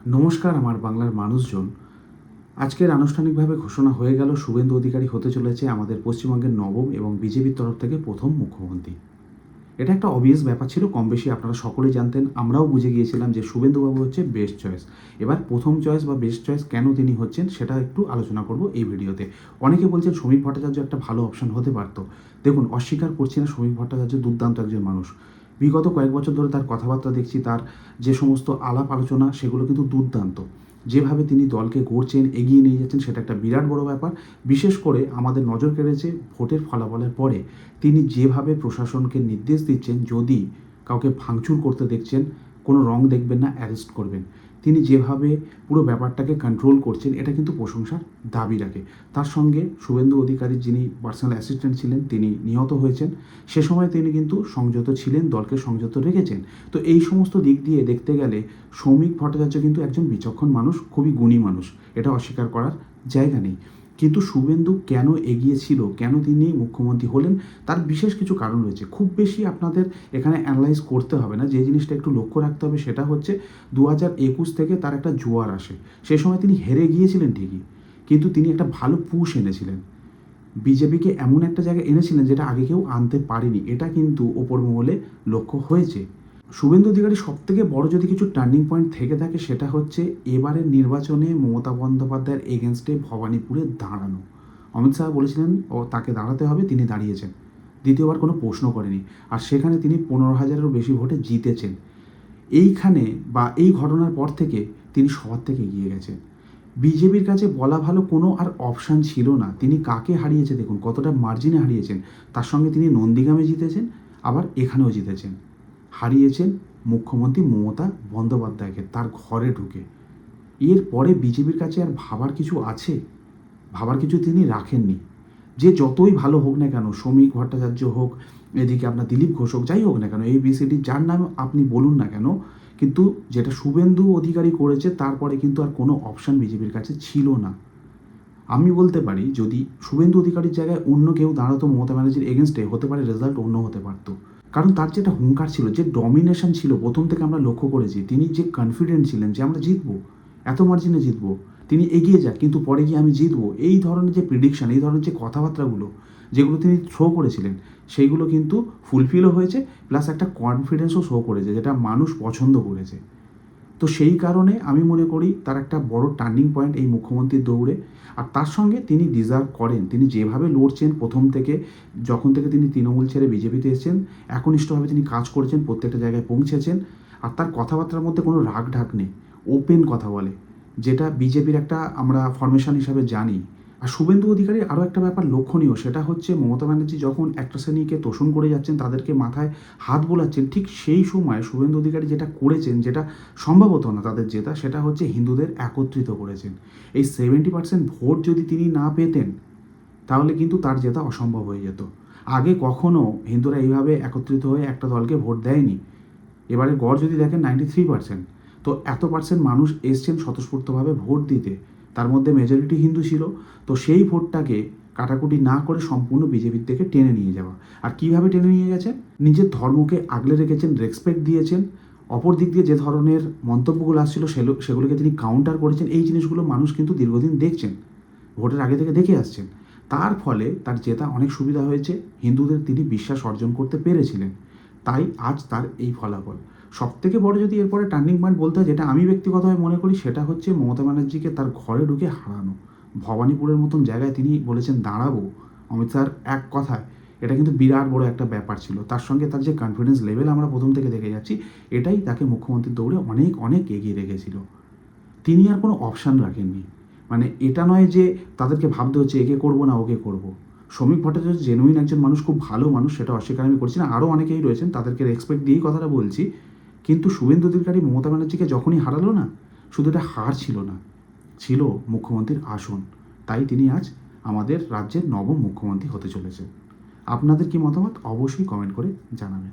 নমস্কার আমার বাংলার মানুষজন। আজকের আনুষ্ঠানিকভাবে ঘোষণা হয়ে গেল শুভেন্দু অধিকারী হতে চলেছে আমাদের পশ্চিমবঙ্গের নবম এবং বিজেপির তরফ থেকে প্রথম মুখ্যমন্ত্রী। এটা একটা অবভিয়াস ব্যাপার ছিল, কম বেশি আপনারা সকলেই জানতেন, আমরাও বুঝে গিয়েছিলাম যে শুভেন্দুবাবু হচ্ছে বেস্ট চয়েস। এবার প্রথম চয়েস বা বেস্ট চয়েস কেন তিনি হচ্ছেন সেটা একটু আলোচনা করব এই ভিডিওতে। অনেকে বলছেন শ্রমিক ভট্টাচার্য একটা ভালো অপশন হতে পারত। দেখুন, অস্বীকার করছি না, শ্রমিক ভট্টাচার্য দুর্দান্ত একজন মানুষ। বিগত কয়েক বছর ধরে তার কথাবার্তা দেখছি, তার যে সমস্ত আলাপ আলোচনা সেগুলো কিন্তু দুর্দান্ত। যেভাবে তিনি দলকে গড়ছেন, এগিয়ে নিয়ে যাচ্ছেন, সেটা একটা বিরাট বড় ব্যাপার। বিশেষ করে আমাদের নজর কেড়েছে ভোটের ফলাফলের পরে তিনি যেভাবে প্রশাসনকে নির্দেশ দিচ্ছেন, যদি কাউকে ভাঙচুর করতে দেখছেন কোনো রং দেখবেন না, অ্যারেস্ট করবেন। তিনি যেভাবে পুরো ব্যাপারটাকে কন্ট্রোল করছেন, এটা কিন্তু প্রশংসার দাবি রাখে। তার সঙ্গে শুভেন্দু অধিকারী, যিনি পার্সোনাল অ্যাসিস্ট্যান্ট ছিলেন, তিনি নিহত হয়েছেন। সে সময় তিনি কিন্তু সংযত ছিলেন, দলকে সংযত রেখেছেন। তো এই সমস্ত দিক দিয়ে দেখতে গেলে শ্রমিক ভট্টাচার্য কিন্তু একজন বিচক্ষণ মানুষ, খুবই গুণী মানুষ, এটা অস্বীকার করার জায়গা নেই। কিন্তু শুভেন্দু কেন এগিয়েছিল, কেন তিনি মুখ্যমন্ত্রী হলেন, তার বিশেষ কিছু কারণ রয়েছে। খুব বেশি আপনাদের এখানে অ্যানালাইজ করতে হবে না। যে জিনিসটা একটু লক্ষ্য রাখতে হবে সেটা হচ্ছে 2021 থেকে তার একটা জোয়ার আসে। সেই সময় তিনি হেরে গিয়েছিলেন ঠিকই, কিন্তু তিনি একটা ভালো পুশ এনেছিলেন। বিজেপিকে এমন একটা জায়গায় এনেছিলেন যেটা আগে কেউ আনতে পারেনি। এটা কিন্তু ওপর মহলে লক্ষ্য হয়েছে। শুভেন্দু অধিকারী সবথেকে বড় যদি কিছু টার্নিং পয়েন্ট থেকে থাকে সেটা হচ্ছে এবারের নির্বাচনে মমতা বন্দ্যোপাধ্যায়ের এগেনস্টে ভবানীপুরে দাঁড়ানো। অমিত শাহ বলেছিলেন ও তাকে দাঁড়াতে হবে, তিনি দাঁড়িয়েছেন। দ্বিতীয়বার কোনো প্রশ্ন করেনি। আর সেখানে তিনি 15,000-এরও বেশি ভোটে জিতেছেন। এইখানে বা এই ঘটনার পর থেকে তিনি সবার থেকে এগিয়ে গেছেন। বিজেপির কাছে বলা ভালো কোনো আর অপশান ছিল না। তিনি কাকে হারিয়েছে দেখুন, কতটা মার্জিনে হারিয়েছেন। তার সঙ্গে তিনি নন্দীগ্রামে জিতেছেন, আবার এখানেও জিতেছেন। হারিয়েছেন মুখ্যমন্ত্রী মমতা বন্দ্যোপাধ্যায়কে তার ঘরে ঢুকে। এরপরে বিজেপির কাছে আর ভাবার কিছু আছে? ভাবার কিছু তিনি রাখেননি। যে যতই ভালো হোক না কেন, শ্রমিক ভট্টাচার্য হোক, এদিকে আপনার দিলীপ ঘোষ হোক, যাই হোক না কেন, ABCD যার নাম আপনি বলুন না কেন, কিন্তু যেটা শুভেন্দু অধিকারী করেছে তারপরে কিন্তু আর কোনো অপশান বিজেপির কাছে ছিল না। আমি বলতে পারি, যদি শুভেন্দু অধিকারীর জায়গায় অন্য কেউ দাঁড়াতো মমতা ব্যানার্জির এগেনস্টে, হতে পারে রেজাল্ট অন্য হতে পারত। কারণ তার যেটা হুঙ্কার ছিল, যে ডমিনেশন ছিল, প্রথম থেকে আমরা লক্ষ্য করেছি, তিনি যে কনফিডেন্ট ছিলেন যে আমরা জিতবো, এত মার্জিনে জিতবো, তিনি এগিয়ে যাক কিন্তু পরে গিয়ে আমি জিতবো, এই ধরনের যে প্রিডিকশন, এই ধরনের যে কথাবার্তাগুলো যেগুলো তিনি থ্রো করেছিলেন, সেইগুলো কিন্তু ফুলফিলও হয়েছে, প্লাস একটা কনফিডেন্সও শো করেছে, যেটা মানুষ পছন্দ করেছে। তো সেই কারণে আমি মনে করি তার একটা বড় টার্নিং পয়েন্ট এই মুখ্যমন্ত্রীর দৌড়ে। আর তার সঙ্গে তিনি ডিজার্ভ করেন, তিনি যেভাবে লড়ছেন প্রথম থেকে, যখন থেকে তিনি তৃণমূল ছেড়ে বিজেপিতে এসেছেন, একনিষ্ঠভাবে তিনি কাজ করেছেন, প্রত্যেকটা জায়গায় পৌঁছেছেন। আর তার কথাবার্তার মধ্যে কোনো রাগ ঢাক নেই, ওপেন কথা বলে, যেটা বিজেপির একটা আমরা ফরমেশন হিসাবে জানি। আর শুভেন্দু অধিকারীর আরও একটা ব্যাপার লক্ষণীয়, সেটা হচ্ছে মমতা ব্যানার্জি যখন একটা শ্রেণীকে তোষণ করে যাচ্ছেন, তাদেরকে মাথায় হাত বোলাচ্ছেন, ঠিক সেই সময় শুভেন্দু অধিকারী যেটা করেছেন, যেটা সম্ভব হতো না তাদের জেতা, সেটা হচ্ছে হিন্দুদের একত্রিত করেছেন। এই 70% ভোট যদি তিনি না পেতেন, তাহলে কিন্তু তার জেতা অসম্ভব হয়ে যেত। আগে কখনো হিন্দুরা এইভাবে একত্রিত হয়ে একটা দলকে ভোট দেয়নি। এবারে গড় যদি দেখেন 93%। তো এত পার্সেন্ট মানুষ এসছেন স্বতঃস্ফূর্তভাবে ভোট দিতে, তার মধ্যে মেজরিটি হিন্দু ছিল। তো সেই ভোটটাকে কাটাকুটি না করে সম্পূর্ণ বিজেপির থেকে টেনে নিয়ে যাওয়া। আর কিভাবে টেনে নিয়ে গেছেন? নিজের ধর্মকে আগলে রেখেছেন, রেসপেক্ট দিয়েছেন। অপর দিক দিয়ে যে ধরনের মন্তব্যগুলো আসছিল সেগুলোকে তিনি কাউন্টার করেছেন। এই জিনিসগুলো মানুষ কিন্তু দীর্ঘদিন দেখছেন, ভোটের আগে থেকে দেখে আসছেন। তার ফলে তার জেতা অনেক সুবিধা হয়েছে, হিন্দুদের তিনি বিশ্বাস অর্জন করতে পেরেছিলেন। তাই আজ তার এই ফলাফল। সবথেকে বড় যদি এরপরে টার্নিং পয়েন্ট বলতে হয়, যেটা আমি ব্যক্তিগতভাবে মনে করি, সেটা হচ্ছে মমতা ব্যানার্জিকে তার ঘরে ঢুকে হারানো। ভবানীপুরের মতন জায়গায় তিনি বলেছেন দাঁড়াবো, অমিত শাহর এক কথায়, এটা কিন্তু বিরাট বড় একটা ব্যাপার ছিল। তার সঙ্গে তার যে কনফিডেন্স লেভেল আমরা প্রথম থেকে দেখে যাচ্ছি, এটাই তাকে মুখ্যমন্ত্রীর দৌড়ে অনেক অনেক এগিয়ে রেখেছিল। তিনি আর কোনো অপশান রাখেননি। মানে এটা নয় যে তাদেরকে ভাবতে হচ্ছে একে করবো না ওকে করব। শ্রমিক ভট্টাচার্য জেনুইন একজন মানুষ, খুব ভালো মানুষ, সেটা অস্বীকার আমি করছি না। আরও অনেকেই রয়েছেন, তাদেরকে রেসপেক্ট দিয়েই কথাটা বলছি। কিন্তু শুভেন্দু অধিকারী মমতা ব্যানার্জিকে যখনই হারালো না, শুধু এটা হার ছিল না, ছিল মুখ্যমন্ত্রীর আসন। তাই তিনি আজ আমাদের রাজ্যের নবম মুখ্যমন্ত্রী হতে চলেছেন। আপনাদের কি মতামত অবশ্যই কমেন্ট করে জানাবেন।